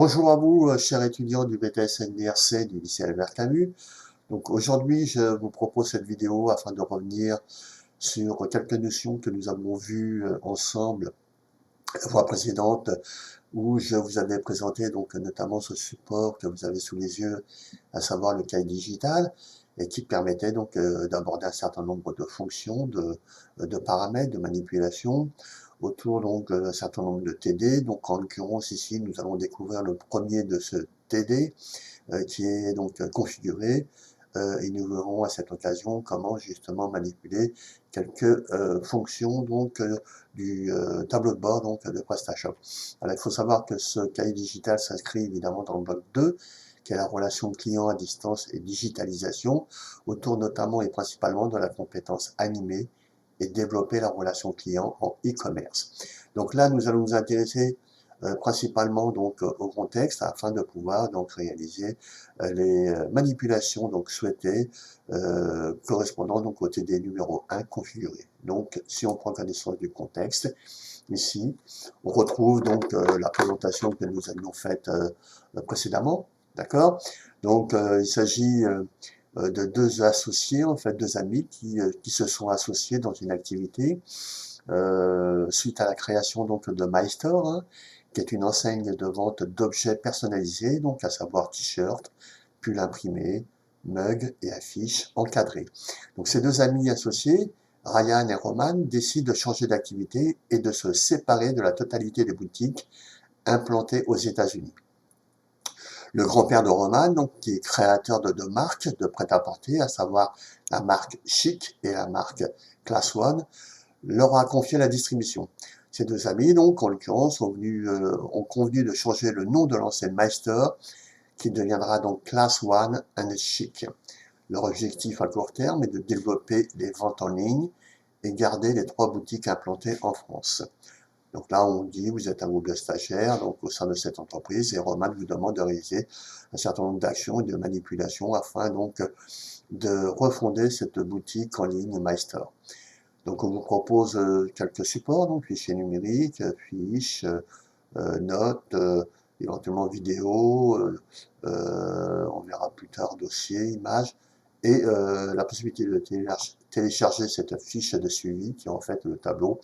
Bonjour à vous, chers étudiants du BTS NDRC du lycée Albert Camus. Donc aujourd'hui, je vous propose cette vidéo afin de revenir sur quelques notions que nous avons vues ensemble la fois précédente, où je vous avais présenté donc notamment ce support que vous avez sous les yeux, à savoir le cahier digital, et qui permettait donc d'aborder un certain nombre de fonctions, de paramètres, de manipulations, autour donc d'un certain nombre de TD. Donc en l'occurrence ici, nous allons découvrir le premier de ce TD, qui est donc configuré, et nous verrons à cette occasion comment justement manipuler quelques fonctions donc du tableau de bord donc de PrestaShop. Alors il faut savoir que ce cahier digital s'inscrit évidemment dans le bloc 2, qui est la relation client à distance et digitalisation, autour notamment et principalement de la compétence animer et développer la relation client en e-commerce. Donc là, nous allons nous intéresser principalement donc au contexte afin de pouvoir donc réaliser les manipulations donc souhaitées correspondant donc au TD numéro 1 configuré. Donc si on prend connaissance du contexte, ici on retrouve donc la présentation que nous avions faite précédemment, d'accord. Donc il s'agit de deux associés, en fait deux amis qui se sont associés dans une activité suite à la création donc de MyStore, hein, qui est une enseigne de vente d'objets personnalisés, donc à savoir t-shirts, pulls imprimés, mugs et affiches encadrées. Donc ces deux amis associés, Ryan et Roman, décident de changer d'activité et de se séparer de la totalité des boutiques implantées aux États-Unis. Le grand-père de Roman, donc, qui est créateur de deux marques de prêt-à-porter, à savoir la marque Chic et la marque Class One, leur a confié la distribution. Ces deux amis, donc, en l'occurrence, ont convenu de changer le nom de l'enseigne Meister, qui deviendra donc Class One and Chic. Leur objectif à court terme est de développer les ventes en ligne et garder les 3 boutiques implantées en France. Donc là, on dit, vous êtes un groupe de stagiaires donc au sein de cette entreprise, et Roman vous demande de réaliser un certain nombre d'actions et de manipulations afin donc de refonder cette boutique en ligne Meister. Donc on vous propose quelques supports, donc fichiers numériques, fiches, notes, éventuellement vidéos, on verra plus tard dossiers, images, et la possibilité de télécharger cette fiche de suivi qui est en fait le tableau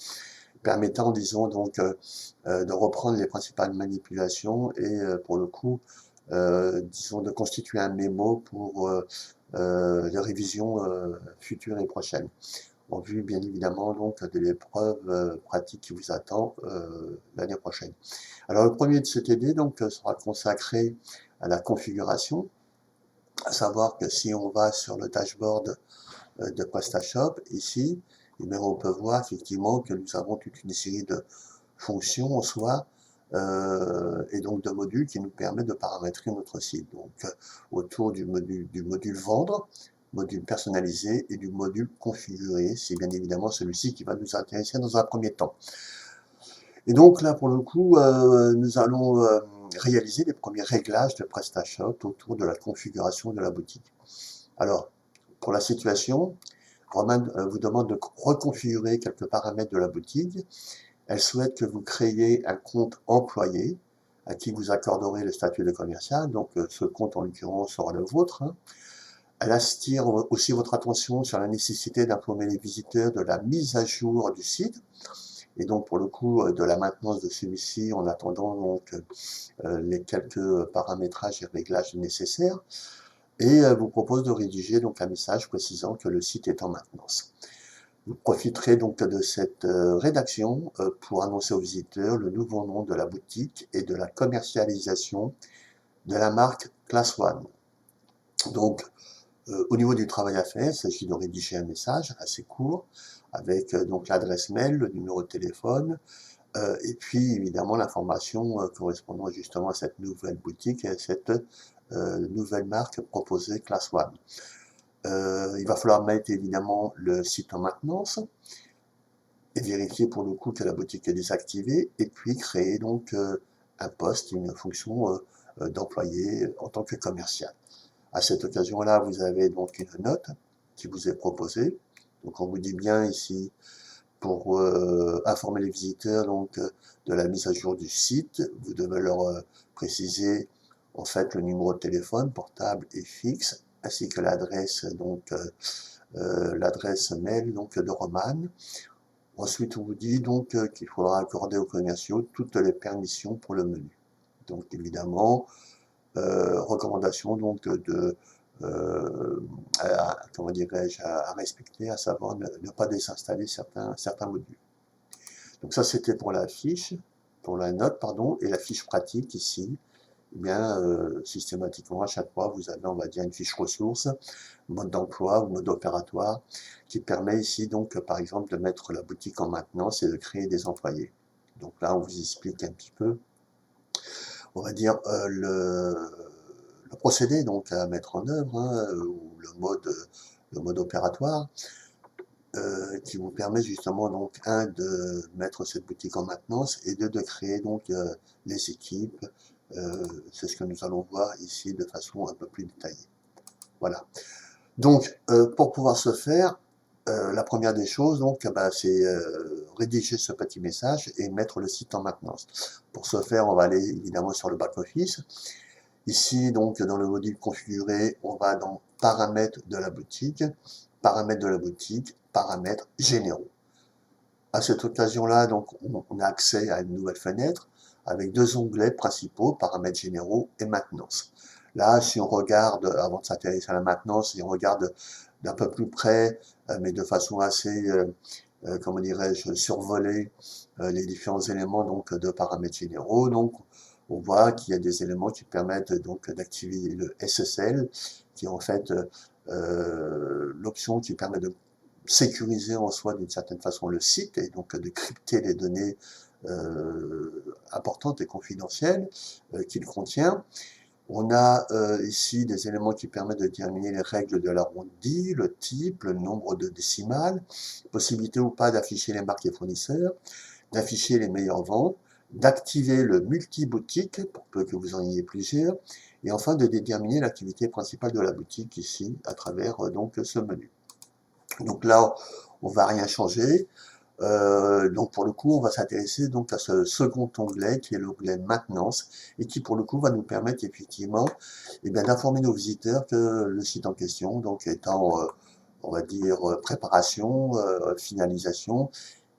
permettant, disons, donc de reprendre les principales manipulations et pour le coup, disons, de constituer un mémo pour les révisions futures et prochaines, en vue bien évidemment donc de l'épreuve pratique qui vous attend l'année prochaine. Alors le premier de ce TD donc sera consacré à la configuration, à savoir que si on va sur le dashboard de PrestaShop ici, eh bien, on peut voir effectivement que nous avons toute une série de fonctions en soi et donc de modules qui nous permettent de paramétrer notre site. Donc autour du module vendre, module personnalisé et du module configurer, c'est bien évidemment celui-ci qui va nous intéresser dans un premier temps. Et donc là pour le coup, nous allons réaliser les premiers réglages de PrestaShop autour de la configuration de la boutique. Alors, pour la situation, Roman vous demande de reconfigurer quelques paramètres de la boutique. Elle souhaite que vous créiez un compte employé à qui vous accorderez le statut de commercial. Donc ce compte en l'occurrence sera le vôtre, hein. Elle attire aussi votre attention sur la nécessité d'informer les visiteurs de la mise à jour du site et donc pour le coup de la maintenance de celui-ci en attendant donc les quelques paramétrages et réglages nécessaires, et vous propose de rédiger donc un message précisant que le site est en maintenance. Vous profiterez donc de cette rédaction pour annoncer aux visiteurs le nouveau nom de la boutique et de la commercialisation de la marque Class One. Donc, au niveau du travail à faire, il s'agit de rédiger un message assez court avec donc l'adresse mail, le numéro de téléphone, et puis évidemment l'information correspondant justement à cette nouvelle boutique et à cette nouvelle marque proposée Class One. Il va falloir mettre évidemment le site en maintenance et vérifier pour le coup que la boutique est désactivée, et puis créer donc un poste, une fonction d'employé en tant que commercial. À cette occasion-là, vous avez donc une note qui vous est proposée. Donc on vous dit bien ici pour informer les visiteurs donc de la mise à jour du site. Vous devez leur préciser en fait le numéro de téléphone portable et fixe, ainsi que l'adresse donc l'adresse mail donc de Romane. Ensuite, on vous dit donc qu'il faudra accorder aux commerciaux toutes les permissions pour le menu. Donc évidemment, recommandation donc de comment dirais-je, à respecter, à savoir ne pas désinstaller certains modules. Donc ça, c'était pour la fiche, pour la note, pardon, et la fiche pratique ici. Eh bien, systématiquement, à chaque fois, vous avez, on va dire, une fiche ressources, mode d'emploi ou mode opératoire, qui permet ici, donc, par exemple, de mettre la boutique en maintenance et de créer des employés. Donc là, on vous explique un petit peu, on va dire, le procédé donc à mettre en œuvre, hein, ou le mode opératoire, qui vous permet justement donc de mettre cette boutique en maintenance et de créer donc les équipes. C'est ce que nous allons voir ici de façon un peu plus détaillée. Voilà. Donc pour pouvoir ce faire, la première des choses donc c'est rédiger ce petit message et mettre le site en maintenance. Pour ce faire, on va aller évidemment sur le back office. Ici, donc, dans le module configuré, on va dans paramètres de la boutique, paramètres généraux. À cette occasion-là, donc, on a accès à une nouvelle fenêtre avec deux onglets principaux, paramètres généraux et maintenance. Là, si on regarde, avant de s'intéresser à la maintenance, si on regarde d'un peu plus près, mais de façon assez, comment dirais-je, survoler les différents éléments donc de paramètres généraux, donc on voit qu'il y a des éléments qui permettent donc d'activer le SSL, qui est en fait l'option qui permet de sécuriser en soi d'une certaine façon le site et donc de crypter les données importantes et confidentielles qu'il contient. On a ici des éléments qui permettent de déterminer les règles de l'arrondi, le type, le nombre de décimales, possibilité ou pas d'afficher les marques et fournisseurs, d'afficher les meilleures ventes, d'activer le multi-boutique, pour peu que vous en ayez plusieurs, et enfin de déterminer l'activité principale de la boutique ici, à travers donc ce menu. Donc là, on va rien changer. Donc pour le coup, on va s'intéresser donc à ce second onglet qui est l'onglet maintenance et qui pour le coup va nous permettre effectivement d'informer nos visiteurs que le site en question donc est en on va dire préparation, finalisation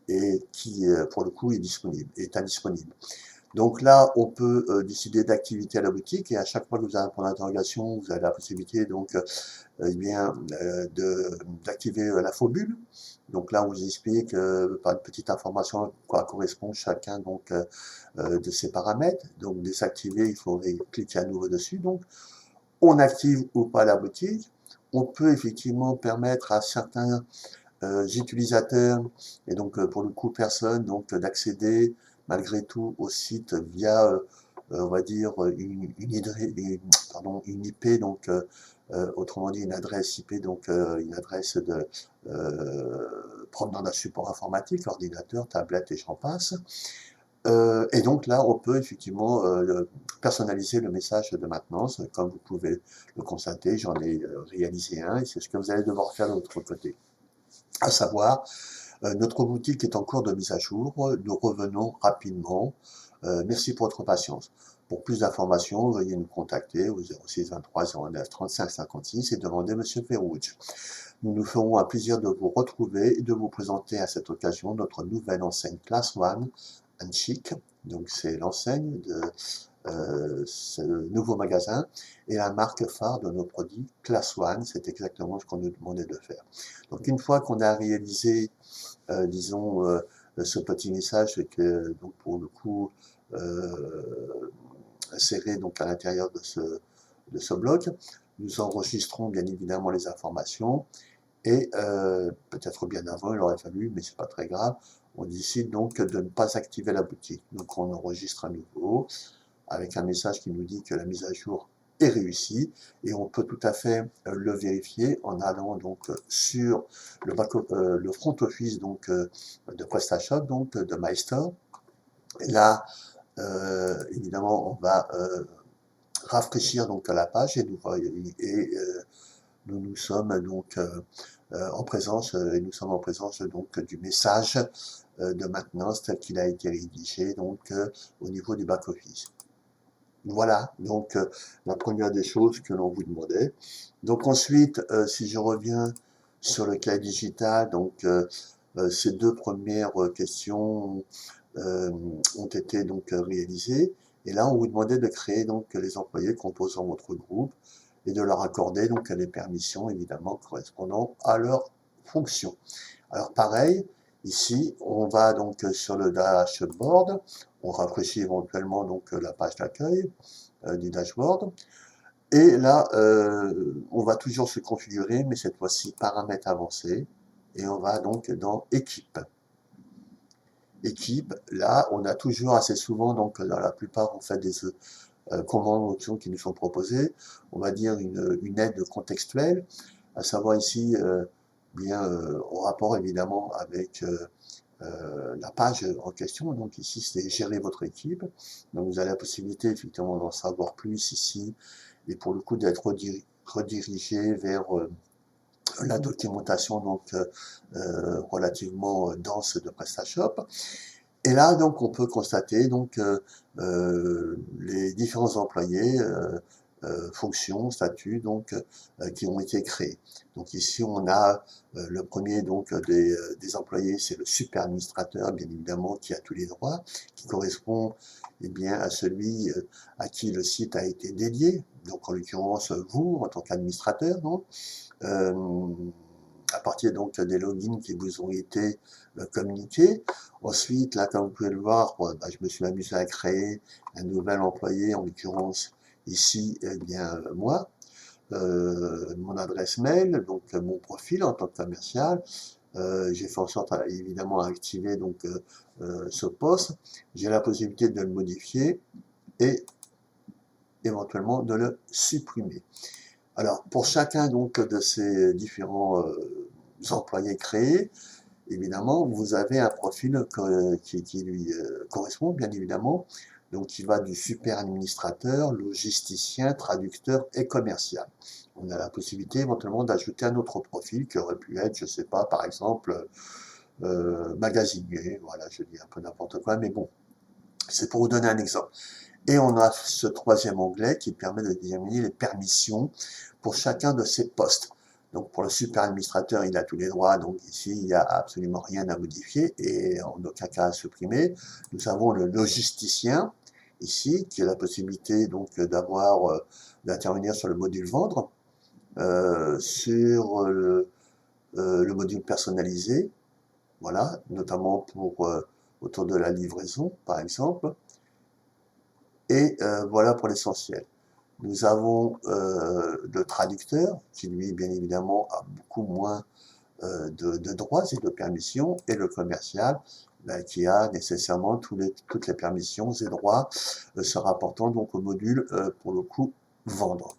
et qui pour le coup est disponible, est indisponible. Donc là, on peut décider d'activité à la boutique et à chaque fois que vous avez un point d'interrogation, vous avez la possibilité donc d'activer la fobule. Donc là, on vous explique par une petite information à quoi correspond chacun donc de ces paramètres. Donc désactiver, il faudrait cliquer à nouveau dessus. Donc on active ou pas la boutique. On peut effectivement permettre à certains utilisateurs et donc pour le coup personne donc d'accéder malgré tout au site via on va dire une IP donc autrement dit une adresse IP donc une adresse de provenant d'un support informatique, ordinateur, tablette et j'en passe. Et donc là, on peut effectivement personnaliser le message de maintenance, comme vous pouvez le constater, j'en ai réalisé un, et c'est ce que vous allez devoir faire de votre côté. À savoir, notre boutique est en cours de mise à jour, nous revenons rapidement. Merci pour votre patience. Pour plus d'informations, veuillez nous contacter au 06 23 09 35 56 et demander Monsieur Ferrouge. Nous nous ferons un plaisir de vous retrouver et de vous présenter à cette occasion notre nouvelle enseigne Class One and Chic. Donc c'est l'enseigne de ce nouveau magasin et la marque phare de nos produits Class One. C'est exactement ce qu'on nous demandait de faire. Donc une fois qu'on a réalisé, disons, ce petit message que donc pour le coup inséré donc à l'intérieur de ce bloc, nous enregistrons bien évidemment les informations et peut-être bien avant il aurait fallu, mais c'est pas très grave, on décide donc de ne pas activer la boutique. Donc on enregistre à nouveau avec un message qui nous dit que la mise à jour est réussie et on peut tout à fait le vérifier en allant donc sur le front office donc de PrestaShop, donc de MyStore. Et là, évidemment, on va rafraîchir donc la page et nous sommes donc en présence, et nous sommes en présence donc du message de maintenance tel qu'il a été rédigé donc au niveau du back-office. Voilà, donc la première des choses que l'on vous demandait. Donc ensuite, si je reviens sur le cas digital, donc ces deux premières questions ont été donc réalisées. Et là, on vous demandait de créer donc les employés composant votre groupe et de leur accorder donc les permissions évidemment correspondant à leur fonction. Alors pareil, ici, on va donc sur le dashboard, on rafraîchit éventuellement donc la page d'accueil du dashboard. Et là, on va toujours se configurer, mais cette fois-ci paramètres avancés. Et on va donc dans équipe. Équipe, là, on a toujours assez souvent, donc dans la plupart en fait des commandes options qui nous sont proposées, on va dire une aide contextuelle, à savoir ici bien en rapport évidemment avec la page en question. Donc ici, c'est gérer votre équipe. Donc vous avez la possibilité effectivement d'en savoir plus ici et pour le coup d'être redirigé vers la documentation donc relativement dense de PrestaShop. Et là, donc, on peut constater donc les différents employés, fonctions, statuts, donc qui ont été créés. Donc ici, on a le premier donc des employés, c'est le super administrateur, bien évidemment, qui a tous les droits, qui correspond eh bien à celui à qui le site a été dédié. Donc en l'occurrence vous en tant qu'administrateur, non à partir donc des logins qui vous ont été communiqués. Ensuite, là, comme vous pouvez le voir, bah, je me suis amusé à créer un nouvel employé, en l'occurrence ici, eh bien moi, mon adresse mail, donc mon profil en tant que commercial. J'ai fait en sorte, évidemment, à activer donc ce poste. J'ai la possibilité de le modifier et éventuellement de le supprimer. Alors, pour chacun donc de ces différents employés créés, évidemment, vous avez un profil qui lui correspond, bien évidemment. Donc, qui va du super administrateur, logisticien, traducteur et commercial. On a la possibilité éventuellement d'ajouter un autre profil qui aurait pu être, je sais pas, par exemple, magasinier. Voilà, je dis un peu n'importe quoi, mais bon, c'est pour vous donner un exemple. Et on a ce troisième onglet qui permet de déterminer les permissions pour chacun de ces postes. Donc pour le super administrateur, il a tous les droits, donc ici, il n'y a absolument rien à modifier et en aucun cas à supprimer. Nous avons le logisticien, ici, qui a la possibilité donc d'avoir, d'intervenir sur le module vendre, sur le module personnalisé, voilà, notamment pour autour de la livraison, par exemple. Et voilà pour l'essentiel. Nous avons le traducteur, qui lui, bien évidemment, a beaucoup moins de droits et de permissions, et le commercial, qui a nécessairement toutes les permissions et droits se rapportant donc au module, pour le coup, vendre.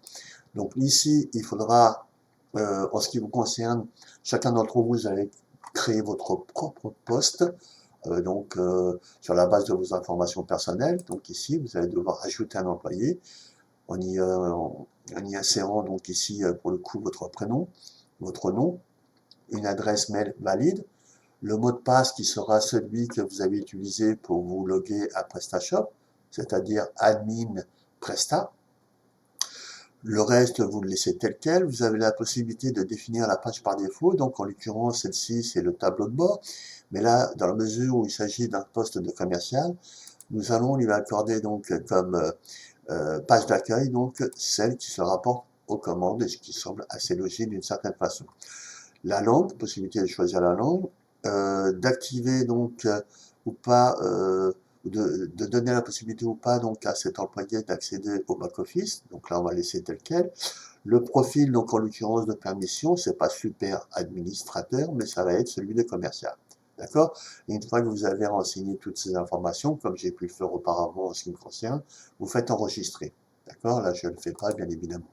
Donc ici, il faudra, en ce qui vous concerne, chacun d'entre vous allez créer votre propre poste, donc sur la base de vos informations personnelles. Donc ici, vous allez devoir ajouter un employé en y insérant donc ici pour le coup votre prénom, votre nom, une adresse mail valide, le mot de passe qui sera celui que vous avez utilisé pour vous loguer à PrestaShop, c'est-à-dire admin Presta. Le reste, vous le laissez tel quel. Vous avez la possibilité de définir la page par défaut. Donc, en l'occurrence, celle-ci, c'est le tableau de bord. Mais là, dans la mesure où il s'agit d'un poste de commercial, nous allons lui accorder donc comme page d'accueil, donc celle qui se rapporte aux commandes et ce qui semble assez logique d'une certaine façon. La langue, possibilité de choisir la langue, d'activer donc ou pas, de donner la possibilité ou pas donc à cet employé d'accéder au back-office. Donc là, on va laisser tel quel. Le profil, donc en l'occurrence de permission, c'est pas super administrateur, mais ça va être celui de commercial. D'accord? Et une fois que vous avez renseigné toutes ces informations, comme j'ai pu le faire auparavant en ce qui me concerne, vous faites enregistrer. D'accord? Là, je ne le fais pas, bien évidemment,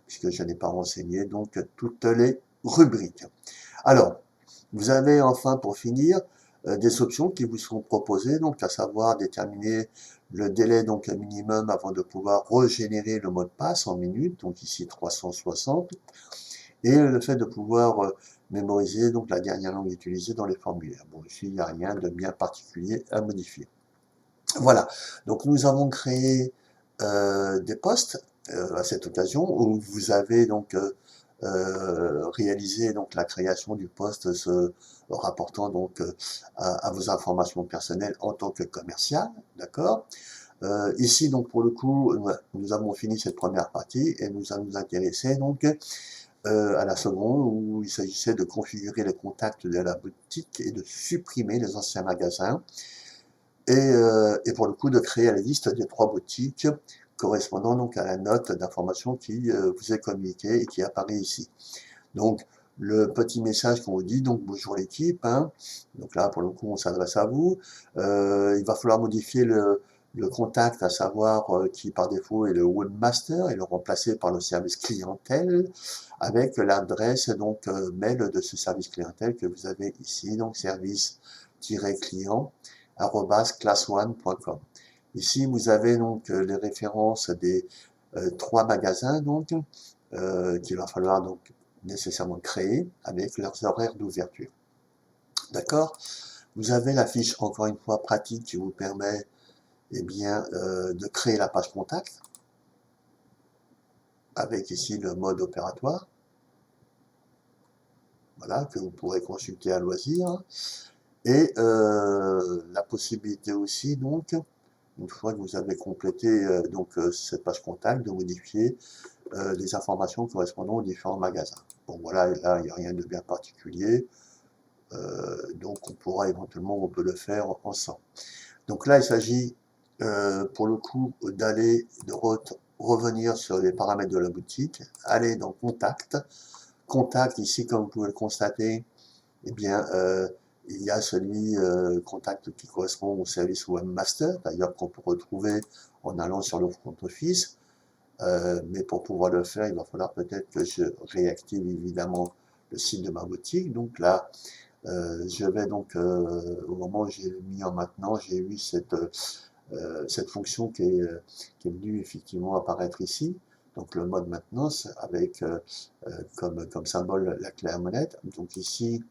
puisque je n'ai pas renseigné donc toutes les rubriques. Alors, vous avez enfin, pour finir, des options qui vous seront proposées, donc à savoir déterminer le délai donc minimum avant de pouvoir régénérer le mot de passe en minutes, donc ici 360, et le fait de pouvoir mémoriser donc la dernière langue utilisée dans les formulaires. Bon, ici, il n'y a rien de bien particulier à modifier. Voilà, donc nous avons créé des postes à cette occasion où vous avez donc réalisé donc la création du poste se rapportant donc à vos informations personnelles en tant que commercial, d'accord. Ici donc pour le coup nous avons fini cette première partie et nous allons nous intéresser donc à la seconde où il s'agissait de configurer les contacts de la boutique et de supprimer les anciens magasins et pour le coup de créer la liste des 3 boutiques correspondant donc à la note d'information qui vous est communiquée et qui apparaît ici. Donc le petit message qu'on vous dit, donc bonjour l'équipe, hein. Donc là pour le coup on s'adresse à vous. Il va falloir modifier le contact, à savoir qui par défaut est le webmaster et le remplacer par le service clientèle avec l'adresse donc mail de ce service clientèle que vous avez ici, donc service-client @classone.com. Ici, vous avez donc les références des 3 magasins donc qu'il va falloir donc nécessairement créer avec leurs horaires d'ouverture. D'accord? Vous avez la fiche encore une fois pratique qui vous permet eh bien de créer la page contact avec ici le mode opératoire. Voilà, que vous pourrez consulter à loisir. Et la possibilité aussi donc une fois que vous avez complété cette page contact, de modifier les informations correspondant aux différents magasins. Bon voilà, là il n'y a rien de bien particulier, donc on pourra éventuellement, on peut le faire ensemble. Donc là il s'agit pour le coup d'aller, de revenir sur les paramètres de la boutique, aller dans contact. Contact ici comme vous pouvez le constater, eh bien il y a celui contact qui correspond au service webmaster, d'ailleurs qu'on peut retrouver en allant sur le front office. Mais pour pouvoir le faire, il va falloir peut-être que je réactive évidemment le site de ma boutique. Donc là, je vais donc, au moment où j'ai mis en maintenant, j'ai eu cette fonction qui est venue effectivement apparaître ici. Donc le mode maintenance avec comme symbole la clé à molette. Donc ici,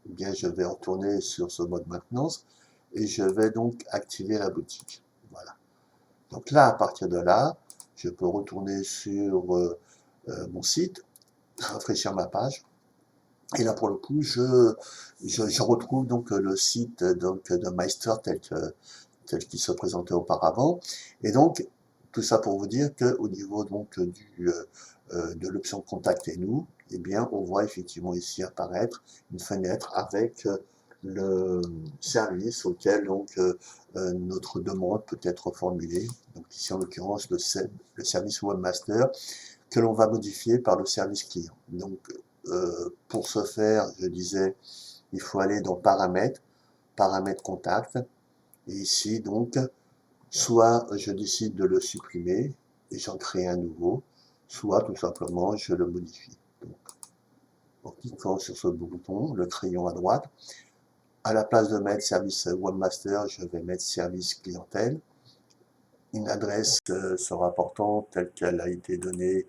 eh bien, je vais retourner sur ce mode maintenance et je vais donc activer la boutique. Voilà. Donc là, à partir de là, je peux retourner sur mon site, rafraîchir ma page. Et là, pour le coup, je retrouve donc le site donc, de Meister tel qu'il se présentait auparavant. Et donc, tout ça pour vous dire qu'au niveau donc de l'option Contactez-nous, eh bien, on voit effectivement ici apparaître une fenêtre avec le service auquel donc notre demande peut être formulée. Donc ici, en l'occurrence, le service Webmaster que l'on va modifier par le service client. Donc, pour ce faire, je disais, il faut aller dans Paramètres, Paramètres Contact, et ici, donc, soit je décide de le supprimer et j'en crée un nouveau, soit tout simplement je le modifie. Donc, en cliquant sur ce bouton, le crayon à droite, à la place de mettre service webmaster, je vais mettre service clientèle. Une adresse se rapportant telle qu'elle a été donnée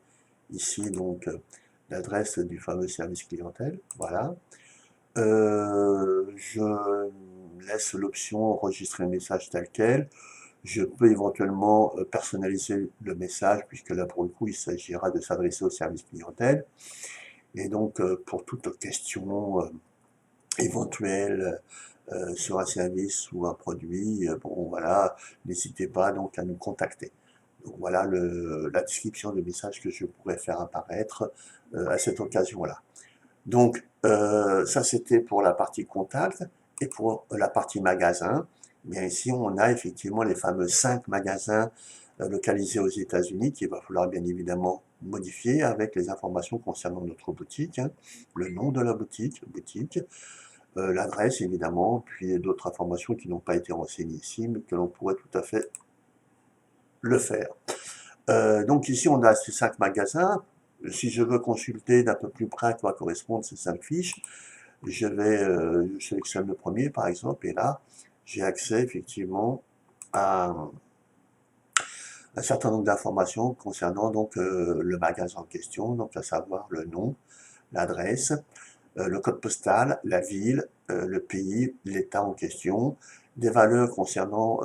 ici, donc l'adresse du fameux service clientèle. Voilà. Je laisse l'option enregistrer le message tel quel. Je peux éventuellement personnaliser le message, puisque là, pour le coup, il s'agira de s'adresser au service clientèle. Et donc, pour toute question éventuelle sur un service ou un produit, bon, voilà, n'hésitez pas donc à nous contacter. Donc, voilà la description du message que je pourrais faire apparaître à cette occasion-là. Donc, ça, c'était pour la partie contact. Et pour la partie magasin, eh bien ici, on a effectivement les fameux 5 magasins localisés aux États-Unis qu'il va falloir bien évidemment modifier avec les informations concernant notre boutique, hein, le nom de la boutique, l'adresse évidemment, puis d'autres informations qui n'ont pas été renseignées ici, mais que l'on pourrait tout à fait le faire. Donc ici, on a ces 5 magasins. Si je veux consulter d'un peu plus près à quoi correspondent ces 5 fiches, je sélectionne le premier par exemple, et là, j'ai accès effectivement à un certain nombre d'informations concernant donc le magasin en question, donc à savoir le nom, l'adresse, le code postal, la ville, le pays, l'État en question, des valeurs concernant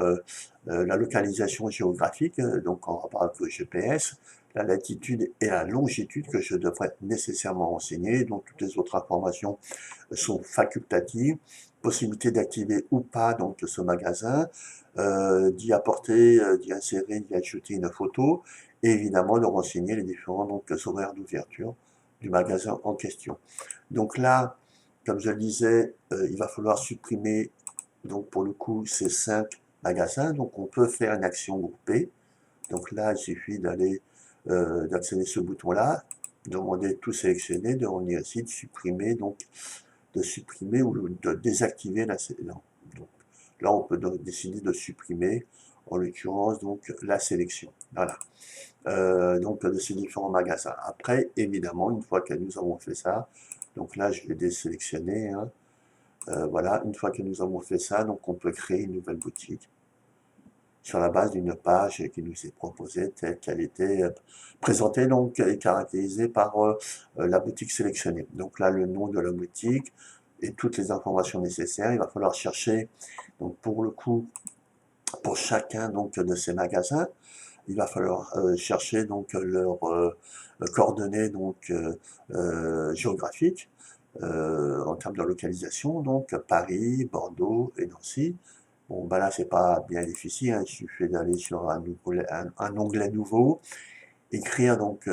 la localisation géographique, donc en rapport avec le GPS, la latitude et la longitude que je devrais nécessairement renseigner. Donc toutes les autres informations sont facultatives. Possibilité d'activer ou pas donc ce magasin, d'y apporter, d'y insérer, d'y ajouter une photo, et évidemment de renseigner les différents donc, horaires d'ouverture du magasin en question. Donc là, comme je le disais, il va falloir supprimer donc pour le coup ces 5 magasins. Donc on peut faire une action groupée. Donc là, il suffit d'accéder ce bouton-là, demander tout sélectionner, de revenir ici, de supprimer, donc de supprimer ou de désactiver la sélection. Donc là, on peut donc décider de supprimer, en l'occurrence, donc la sélection. Voilà. Donc de ces différents magasins. Après, évidemment, une fois que nous avons fait ça, donc là, je vais désélectionner, hein, voilà, une fois que nous avons fait ça, donc on peut créer une nouvelle boutique sur la base d'une page qui nous est proposée telle qu'elle était présentée donc et caractérisée par la boutique sélectionnée. Donc là, le nom de la boutique et toutes les informations nécessaires. Il va falloir chercher, donc pour le coup, pour chacun donc de ces magasins, il va falloir chercher donc leurs coordonnées donc géographiques en termes de localisation, donc Paris, Bordeaux et Nancy. Bon, bah là, c'est pas bien difficile, hein. Il suffit d'aller sur un onglet nouveau, écrire donc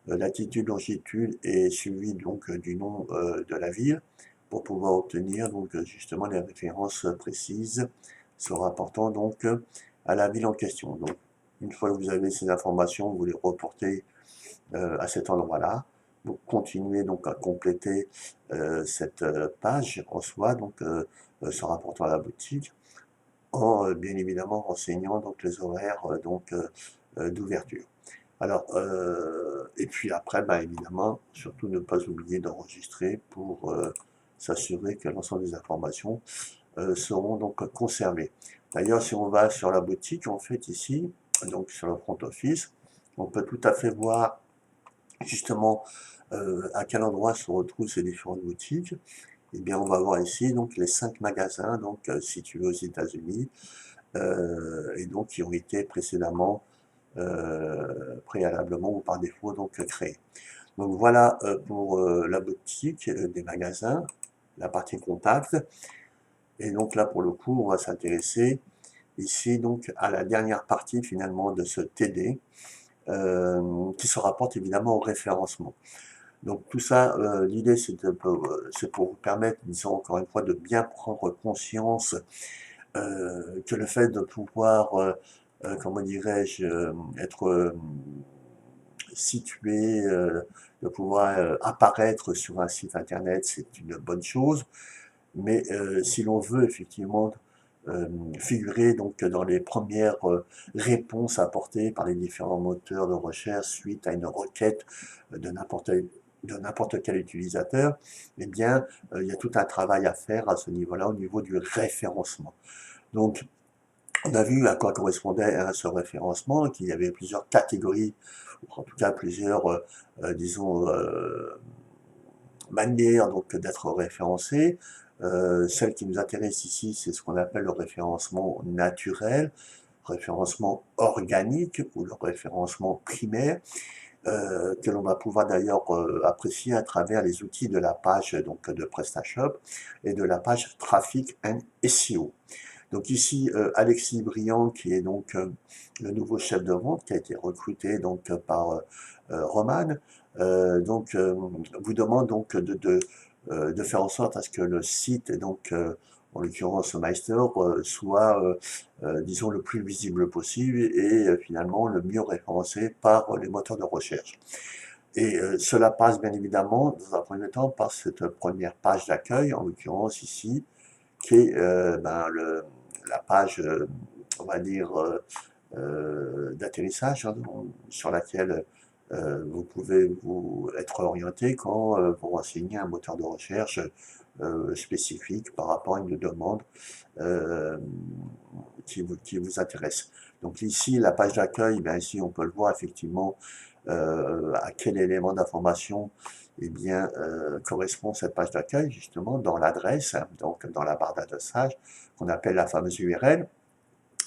latitude, longitude et suivi donc du nom de la ville pour pouvoir obtenir donc justement les références précises se rapportant donc à la ville en question. Donc, une fois que vous avez ces informations, vous les reportez à cet endroit-là. Vous continuez donc à compléter cette page en soi, donc se rapportant à la boutique, en bien évidemment renseignant donc les horaires d'ouverture. Alors, et puis après, bah, évidemment, surtout ne pas oublier d'enregistrer pour s'assurer que l'ensemble des informations seront donc conservées. D'ailleurs, si on va sur la boutique, en fait, ici, donc sur le front office, on peut tout à fait voir justement à quel endroit se retrouvent ces différentes boutiques. Eh bien, on va voir ici donc les 5 magasins donc situés aux États-Unis et donc qui ont été précédemment préalablement ou par défaut donc créés. Donc voilà pour la boutique des magasins, la partie contact. Et donc là pour le coup on va s'intéresser ici donc à la dernière partie finalement de ce TD qui se rapporte évidemment au référencement. Donc tout ça, l'idée c'est pour vous permettre, disons encore une fois, de bien prendre conscience que le fait de pouvoir, comment dirais-je, être situé, de pouvoir apparaître sur un site internet, c'est une bonne chose. Mais si l'on veut effectivement figurer donc dans les premières réponses apportées par les différents moteurs de recherche suite à une requête de n'importe quel utilisateur, eh bien, il y a tout un travail à faire à ce niveau-là, au niveau du référencement. Donc, on a vu à quoi correspondait ce référencement, qu'il y avait plusieurs catégories, ou en tout cas plusieurs, disons, manière donc d'être référencé. Celle qui nous intéresse ici, c'est ce qu'on appelle le référencement naturel, référencement organique ou le référencement primaire, que l'on va pouvoir d'ailleurs apprécier à travers les outils de la page donc, de PrestaShop et de la page Traffic and SEO. Donc ici, Alexis Briand, qui est donc le nouveau chef de vente, qui a été recruté donc par Roman, vous demande donc de faire en sorte à ce que le site, donc en l'occurrence Meister, soit, disons, le plus visible possible et finalement le mieux référencé par les moteurs de recherche. Et cela passe bien évidemment, dans un premier temps, par cette première page d'accueil, en l'occurrence ici, qui est la page, on va dire, d'atterrissage, hein, sur laquelle Vous pouvez vous être orienté quand vous renseignez un moteur de recherche spécifique par rapport à une demande euh, qui vous intéresse. Donc ici, la page d'accueil, bien ici on peut le voir effectivement à quel élément d'information eh bien, correspond cette page d'accueil, justement, dans l'adresse, hein, donc dans la barre d'adressage, qu'on appelle la fameuse URL.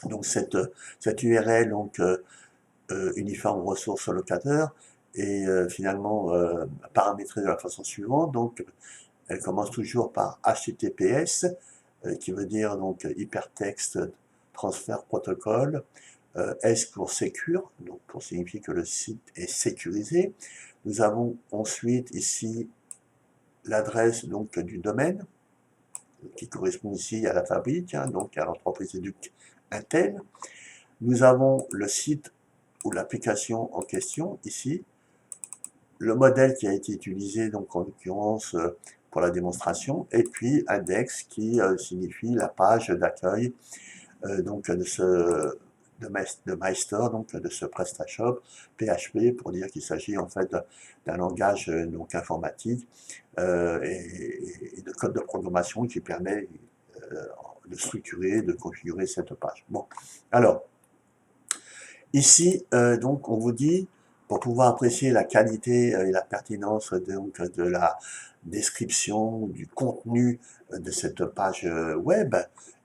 Donc cette URL, donc, uniforme ressources locataires, est finalement paramétrée de la façon suivante. Donc, elle commence toujours par HTTPS, qui veut dire donc Hypertext Transfer Protocol, S pour Secure, donc pour signifier que le site est sécurisé. Nous avons ensuite ici l'adresse donc du domaine, qui correspond ici à la fabrique, hein, donc à l'entreprise Educ Intel. Nous avons le site ou l'application en question ici, le modèle qui a été utilisé, donc en l'occurrence pour la démonstration, et puis index qui signifie la page d'accueil donc de MyStore, donc de ce PrestaShop, PHP pour dire qu'il s'agit en fait d'un langage donc informatique et de code de programmation qui permet de structurer, de configurer cette page. Bon, alors ici donc on vous dit pour pouvoir apprécier la qualité et la pertinence donc, de la description, du contenu de cette page web,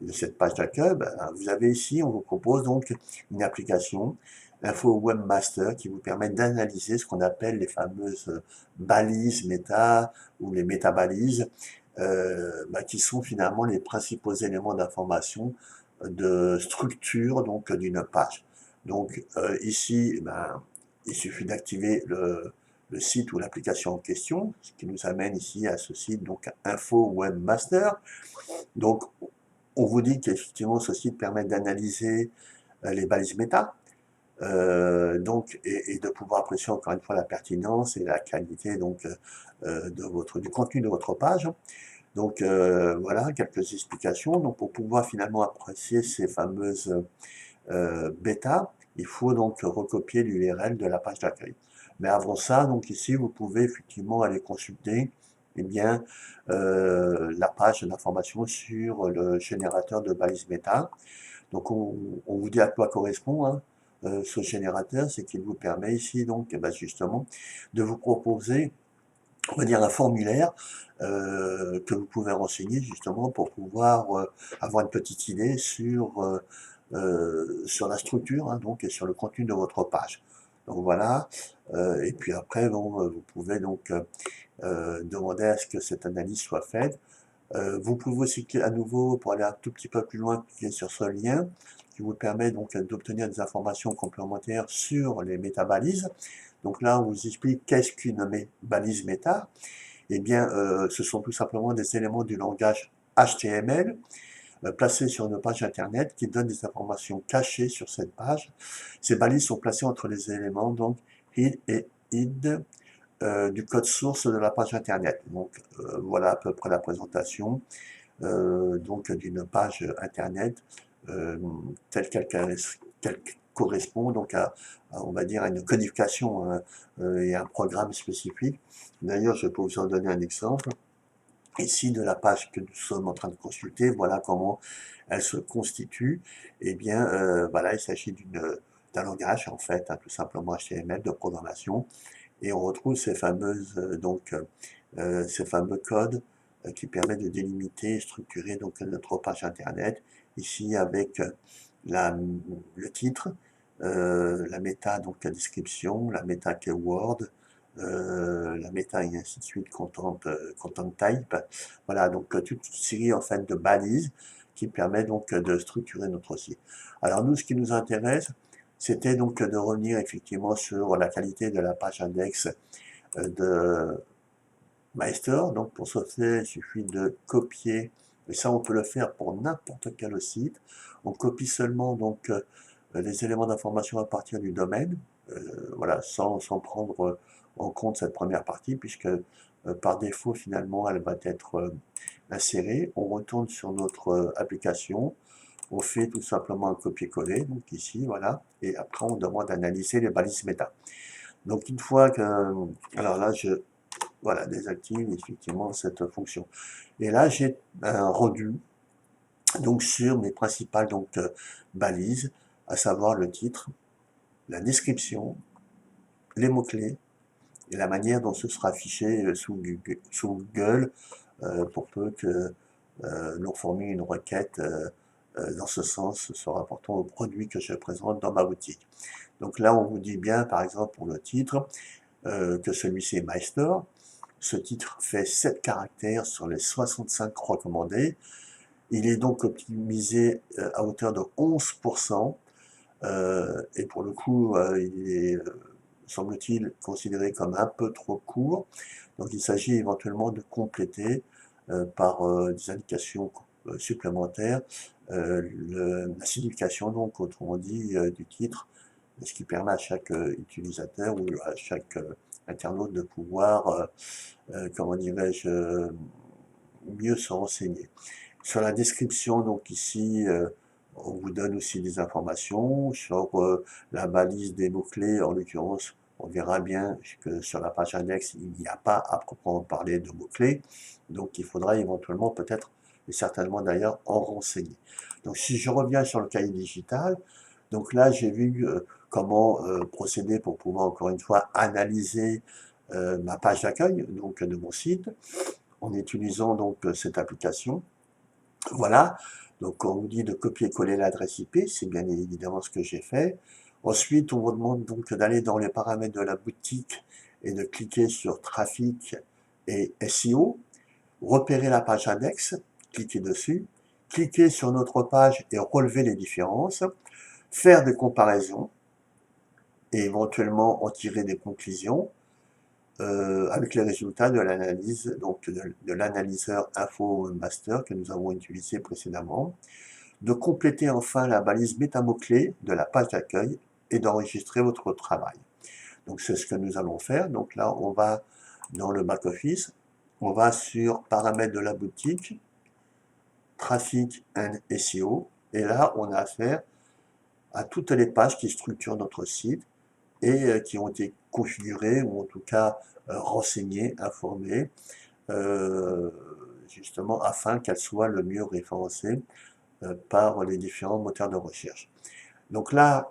de cette page d'accueil, vous avez ici, on vous propose donc une application, Info Webmaster, qui vous permet d'analyser ce qu'on appelle les fameuses balises méta ou les métabalises, qui sont finalement les principaux éléments d'information de structure donc d'une page. Donc ici, il suffit d'activer le site ou l'application en question, ce qui nous amène ici à ce site, donc Info Webmaster. Donc, on vous dit qu'effectivement, ce site permet d'analyser les balises méta, donc, et de pouvoir apprécier encore une fois la pertinence et la qualité donc, du contenu de votre page. Donc, voilà quelques explications. Donc, pour pouvoir finalement apprécier ces fameuses bêta, il faut donc recopier l'URL de la page d'accueil. Mais avant ça, donc ici, vous pouvez effectivement aller consulter eh bien, la page d'information sur le générateur de balises méta. Donc on vous dit à quoi correspond hein, ce générateur, c'est qu'il vous permet ici donc eh ben, justement de vous proposer on va dire un formulaire que vous pouvez renseigner justement pour pouvoir avoir une petite idée sur la structure hein, donc, et sur le contenu de votre page. Donc voilà, et puis après, bon, vous pouvez donc demander à ce que cette analyse soit faite. Vous pouvez aussi, à nouveau, pour aller un tout petit peu plus loin, cliquer sur ce lien qui vous permet donc d'obtenir des informations complémentaires sur les métabalises. Donc là, on vous explique qu'est-ce qu'une balise méta. Eh bien, ce sont tout simplement des éléments du langage HTML placés sur une page internet qui donnent des informations cachées sur cette page. Ces balises sont placées entre les éléments donc id et id du code source de la page internet. Donc voilà à peu près la présentation donc d'une page internet telle qu'elle correspond donc on va dire à une codification hein, et un programme spécifique. D'ailleurs, je peux vous en donner un exemple. Ici, de la page que nous sommes en train de consulter, voilà comment elle se constitue. Eh bien, voilà, il s'agit d'un langage, en fait, hein, tout simplement HTML de programmation. Et on retrouve ces fameuses, ces fameux codes qui permettent de délimiter et structurer donc notre page internet. Ici, avec le titre, la méta, donc la description, la méta keyword, la méta et ainsi de suite, content type. Voilà, donc toute une série en fait de balises qui permet donc de structurer notre site. Alors nous, ce qui nous intéresse, c'était donc de revenir effectivement sur la qualité de la page index de MyStore. Donc pour ce faire, il suffit de copier, et ça on peut le faire pour n'importe quel site. On copie seulement donc les éléments d'information à partir du domaine, voilà, sans prendre en compte cette première partie, puisque par défaut, finalement, elle va être insérée. On retourne sur notre application, on fait tout simplement un copier-coller, donc ici, voilà, et après on demande d'analyser les balises méta. Donc une fois que, alors là, voilà, désactive effectivement cette fonction. Et là, j'ai un rendu donc sur mes principales balises, à savoir le titre, la description, les mots-clés et la manière dont ce sera affiché sous Google pour peu que l'on formule une requête dans ce sens, se rapportant au produit que je présente dans ma boutique. Donc là, on vous dit bien, par exemple, pour le titre, que celui-ci est Meister. Ce titre fait 7 caractères sur les 65 recommandés. Il est donc optimisé à hauteur de 11%. Et pour le coup, il est, semble-t-il, considéré comme un peu trop court. Donc il s'agit éventuellement de compléter par des indications supplémentaires la signification, donc autrement dit, du titre, ce qui permet à chaque utilisateur ou à chaque internaute de pouvoir, comment dirais-je, mieux se renseigner. Sur la description, donc ici, on vous donne aussi des informations sur la balise des mots-clés. En l'occurrence, on verra bien que sur la page index, il n'y a pas à proprement parler de mots-clés. Donc, il faudra éventuellement peut-être, et certainement d'ailleurs, en renseigner. Donc, si je reviens sur le cahier digital, donc là, j'ai vu comment procéder pour pouvoir, encore une fois, analyser ma page d'accueil, donc de mon site, en utilisant donc cette application. Voilà, donc on vous dit de copier-coller l'adresse IP, c'est bien évidemment ce que j'ai fait. Ensuite, on vous demande donc d'aller dans les paramètres de la boutique et de cliquer sur Trafic et SEO, repérer la page index, cliquer dessus, cliquer sur notre page et relever les différences, faire des comparaisons et éventuellement en tirer des conclusions avec les résultats de l'analyse, donc de l'analyseur Info Master que nous avons utilisé précédemment, de compléter enfin la balise métamots-clés de la page d'accueil et d'enregistrer votre travail. Donc c'est ce que nous allons faire. Donc là, on va dans le back-office, on va sur paramètres de la boutique, trafic and SEO, et là, on a affaire à toutes les pages qui structurent notre site et qui ont été configurées, ou en tout cas renseignées, informées, justement afin qu'elles soient le mieux référencées par les différents moteurs de recherche. Donc là,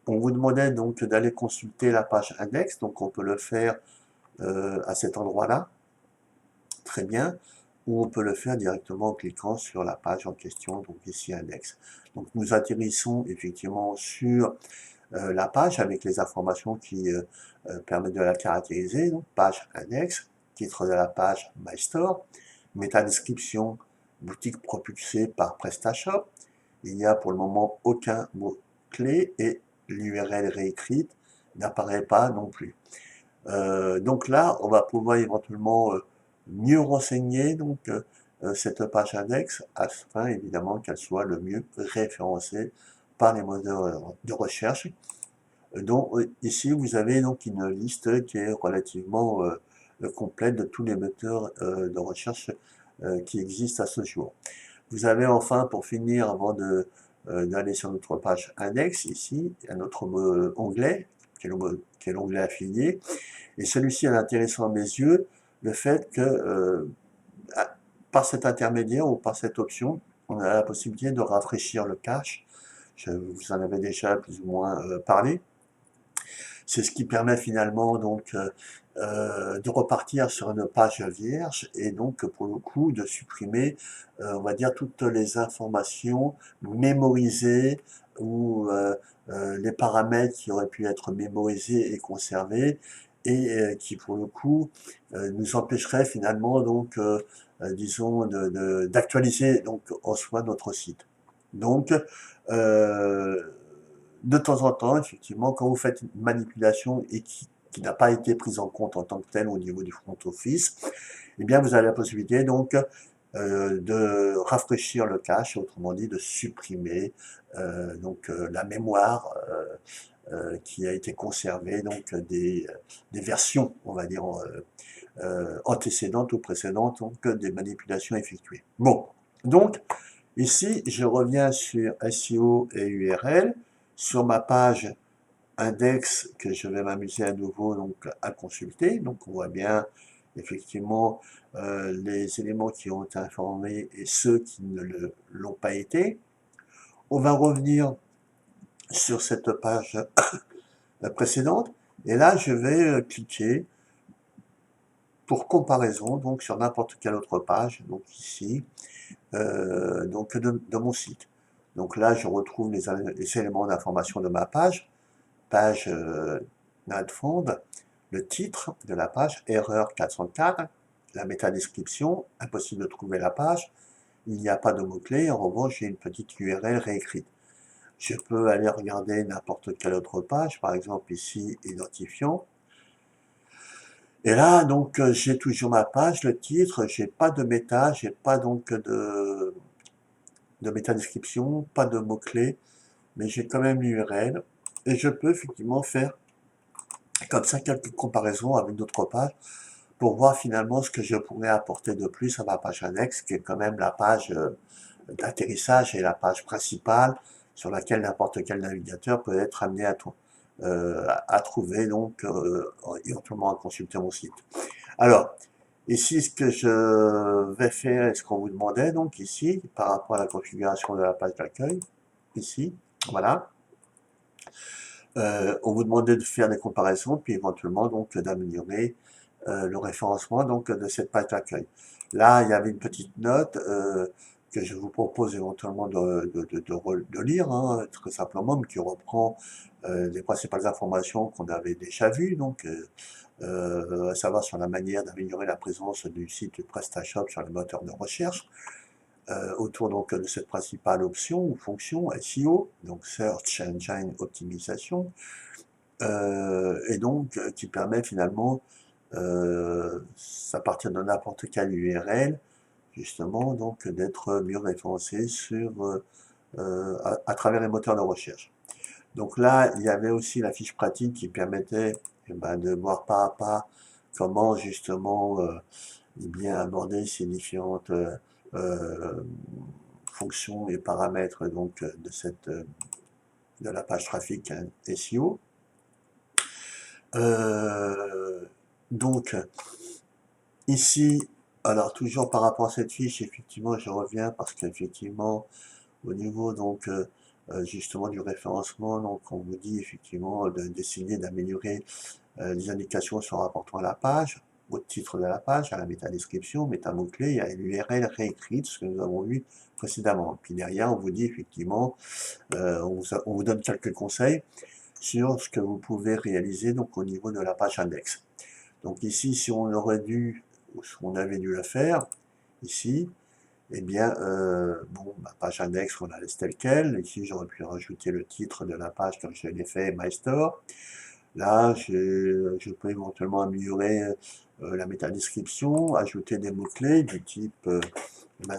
on vous demandait donc d'aller consulter la page index, donc on peut le faire à cet endroit-là, très bien, ou on peut le faire directement en cliquant sur la page en question, donc ici index. Donc nous atterrissons effectivement sur la page avec les informations qui permettent de la caractériser, donc page index, titre de la page My Store, métadescription, boutique propulsée par PrestaShop. Il n'y a pour le moment aucun mot-clé et l'URL réécrite n'apparaît pas non plus. Donc là, on va pouvoir éventuellement mieux renseigner cette page index afin évidemment qu'elle soit le mieux référencée par les moteurs de recherche. Donc ici, vous avez donc une liste qui est relativement complète de tous les moteurs de recherche qui existent à ce jour. Vous avez enfin, pour finir, avant d'aller sur notre page index, ici, un autre onglet, qui est l'onglet affilié. Et celui-ci est intéressant à mes yeux, le fait que par cet intermédiaire ou par cette option, on a la possibilité de rafraîchir le cache. Je vous en avais déjà plus ou moins parlé. C'est ce qui permet finalement donc de repartir sur une page vierge et donc pour le coup de supprimer, on va dire, toutes les informations mémorisées ou les paramètres qui auraient pu être mémorisés et conservés et qui pour le coup nous empêcheraient finalement donc disons d'actualiser donc en soi notre site. Donc de temps en temps, effectivement, quand vous faites une manipulation et qui n'a pas été prise en compte en tant que telle au niveau du front office, eh bien, vous avez la possibilité donc de rafraîchir le cache, autrement dit de supprimer la mémoire qui a été conservée donc des versions, on va dire, antécédentes ou précédentes, donc des manipulations effectuées. Bon, donc ici, je reviens sur SEO et URL. Sur ma page index que je vais m'amuser à nouveau donc à consulter. Donc on voit bien effectivement les éléments qui ont été informés et ceux qui ne l'ont pas été. On va revenir sur cette page précédente et là je vais cliquer pour comparaison donc sur n'importe quelle autre page, donc ici, donc de mon site. Donc là je retrouve les éléments d'information de ma page NADFOND, le titre de la page, erreur 404, la métadescription, impossible de trouver la page, il n'y a pas de mots-clés, en revanche j'ai une petite URL réécrite. Je peux aller regarder n'importe quelle autre page, par exemple ici, identifiant. Et là, donc, j'ai toujours ma page, le titre, j'ai pas de méta, j'ai pas donc de métadescription, pas de mots-clés, mais j'ai quand même l'URL. Et je peux effectivement faire comme ça quelques comparaisons avec d'autres pages pour voir finalement ce que je pourrais apporter de plus à ma page annexe, qui est quand même la page d'atterrissage et la page principale sur laquelle n'importe quel navigateur peut être amené à trouver, donc éventuellement à consulter mon site. Alors, ici, ce que je vais faire, et ce qu'on vous demandait, donc ici, par rapport à la configuration de la page d'accueil, ici, voilà, on vous demandait de faire des comparaisons, puis éventuellement donc d'améliorer le référencement donc de cette page d'accueil. Là, il y avait une petite note que je vous propose éventuellement de lire, hein, très simplement, mais qui reprend les principales informations qu'on avait déjà vues, donc à savoir sur la manière d'améliorer la présence du site PrestaShop sur les moteurs de recherche, autour donc de cette principale option ou fonction SEO, donc Search Engine Optimization, et donc qui permet finalement, à partir de n'importe quelle URL, justement, donc d'être mieux référencé sur, à travers les moteurs de recherche. Donc là, il y avait aussi la fiche pratique qui permettait de voir pas à pas comment justement bien aborder ces différentes fonctions et paramètres donc de la page trafic SEO. Donc ici, alors toujours par rapport à cette fiche, effectivement, je reviens parce qu'effectivement, au niveau donc justement du référencement, donc on vous dit effectivement d'essayer d'améliorer les indications se rapportant à la page, au titre de la page, à la métadescription, métamot-clé et à l'URL réécrite, ce que nous avons vu précédemment. Puis derrière, on vous dit effectivement, on vous donne quelques conseils sur ce que vous pouvez réaliser donc au niveau de la page index. Donc ici, si on aurait dû, ou si on avait dû le faire, ici, eh bien, bon, ma page index, on la laisse telle quelle. Ici, j'aurais pu rajouter le titre de la page comme je l'ai fait, My Store. Là, je peux éventuellement améliorer la métadescription, ajouter des mots-clés du type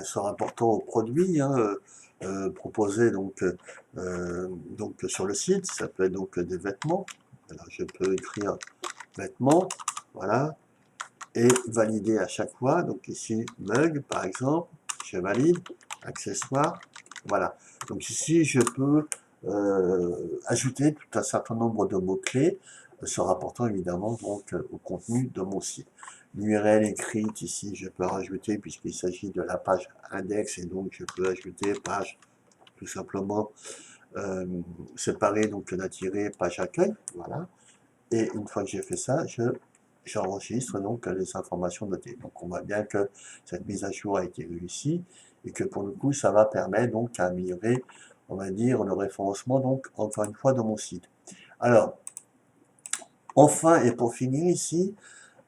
se rapportant au produit, hein, proposé donc sur le site. Ça peut être donc des vêtements. Alors, je peux écrire vêtements, voilà, et valider à chaque fois. Donc ici, mug, par exemple, je valide, accessoire, voilà. Donc ici, je peux ajouter tout un certain nombre de mots-clés se rapportant évidemment donc au contenu de mon site. L'URL écrite ici, je peux rajouter puisqu'il s'agit de la page index et donc je peux ajouter page tout simplement séparée donc d'un tiret page accueil, voilà. Et une fois que j'ai fait ça, j'enregistre donc les informations notées. Donc on voit bien que cette mise à jour a été réussie et que pour le coup ça va permettre donc à améliorer, on va dire, le référencement donc encore une fois de mon site. Alors, enfin et pour finir ici,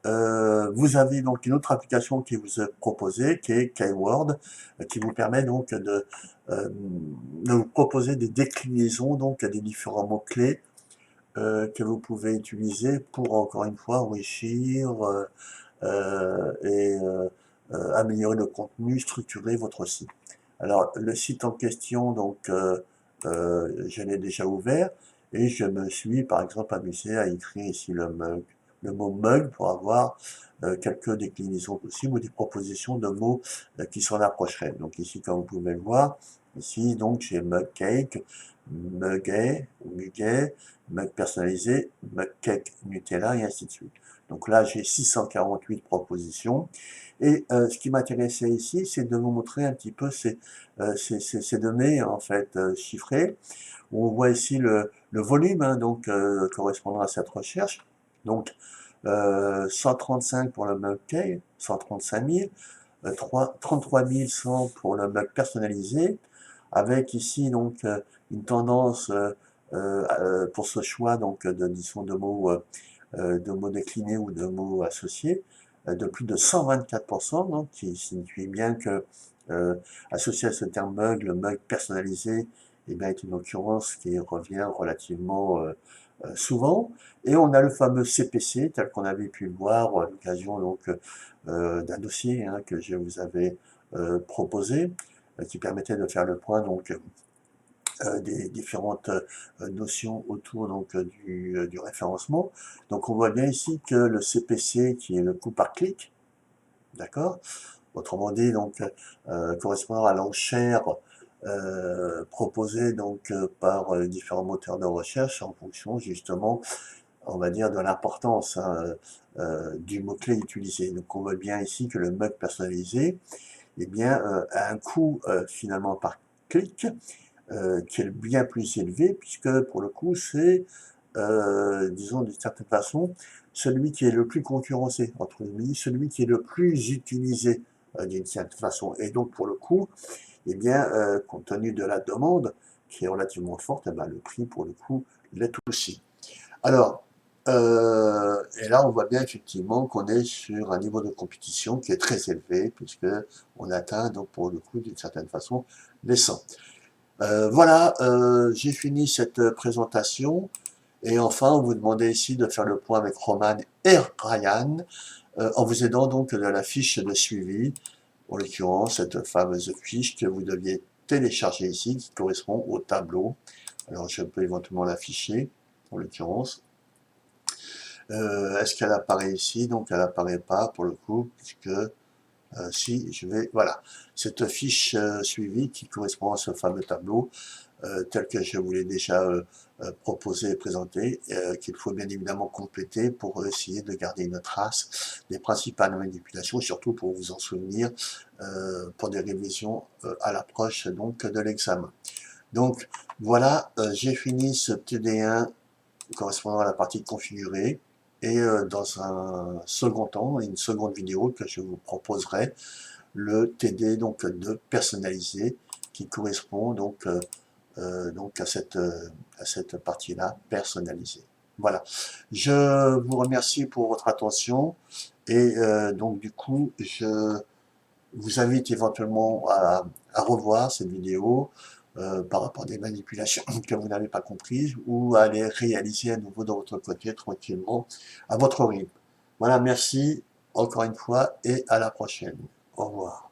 vous avez donc une autre application qui vous est proposée, qui est Keyword, qui vous permet donc de vous proposer des déclinaisons donc des différents mots-clés que vous pouvez utiliser pour encore une fois enrichir et améliorer le contenu, structurer votre site. Alors le site en question, donc je l'ai déjà ouvert et je me suis par exemple amusé à écrire ici le mot mug pour avoir quelques déclinaisons possibles ou des propositions de mots qui s'en approcheraient. Donc ici, comme vous pouvez le voir, Ici, donc, j'ai mug cake, muguet, ou muguet, mug personnalisé, mug cake Nutella, et ainsi de suite. Donc là, j'ai 648 propositions. Et ce qui m'intéressait ici, c'est de vous montrer un petit peu ces données, en fait, chiffrées. On voit ici le volume, hein, donc, correspondant à cette recherche. Donc, 135 pour le mug cake, 135 000, 33 100 pour le mug personnalisé, avec ici donc une tendance pour ce choix donc disons de mots déclinés ou de mots associés de plus de 124%, donc qui signifie bien que associé à ce terme mug, le mug personnalisé eh bien, est une occurrence qui revient relativement souvent. Et on a le fameux CPC, tel qu'on avait pu le voir à l'occasion donc d'un dossier hein, que je vous avais proposé, qui permettait de faire le point donc des différentes notions autour donc du référencement. Donc on voit bien ici que le CPC, qui est le coût par clic, d'accord, autrement dit donc correspondant à l'enchère proposée donc par différents moteurs de recherche en fonction justement, on va dire, de l'importance hein, du mot-clé utilisé. Donc on voit bien ici que le mug personnalisé eh bien, a un coût finalement par clic qui est bien plus élevé, puisque pour le coup, c'est, disons d'une certaine façon, celui qui est le plus concurrencé, entre guillemets, celui qui est le plus utilisé d'une certaine façon. Et donc, pour le coup, eh bien, compte tenu de la demande, qui est relativement forte, eh ben, le prix, pour le coup, l'est aussi. Alors, et là, on voit bien effectivement qu'on est sur un niveau de compétition qui est très élevé, puisque on atteint, donc, pour le coup, d'une certaine façon, les 100. Voilà, j'ai fini cette présentation. Et enfin, on vous demandait ici de faire le point avec Roman et Ryan, en vous aidant donc de la fiche de suivi, en l'occurrence cette fameuse fiche que vous deviez télécharger ici, qui correspond au tableau. Alors je peux éventuellement l'afficher, en l'occurrence. Est-ce qu'elle apparaît ici? Donc elle apparaît pas pour le coup, puisque si je vais, voilà, cette fiche suivi qui correspond à ce fameux tableau, tel que je vous l'ai déjà proposé et présenté, qu'il faut bien évidemment compléter pour essayer de garder une trace des principales manipulations, surtout pour vous en souvenir pour des révisions à l'approche donc de l'examen. Donc voilà, j'ai fini ce TD1 correspondant à la partie configurée, et dans un second temps, une seconde vidéo que je vous proposerai, le TD donc de personnalisé qui correspond donc à cette partie-là personnalisée. Voilà. Je vous remercie pour votre attention et donc du coup, je vous invite éventuellement à revoir cette vidéo par rapport à des manipulations que vous n'avez pas comprises ou à les réaliser à nouveau de votre côté tranquillement à votre rythme. Voilà, merci encore une fois et à la prochaine. Au revoir.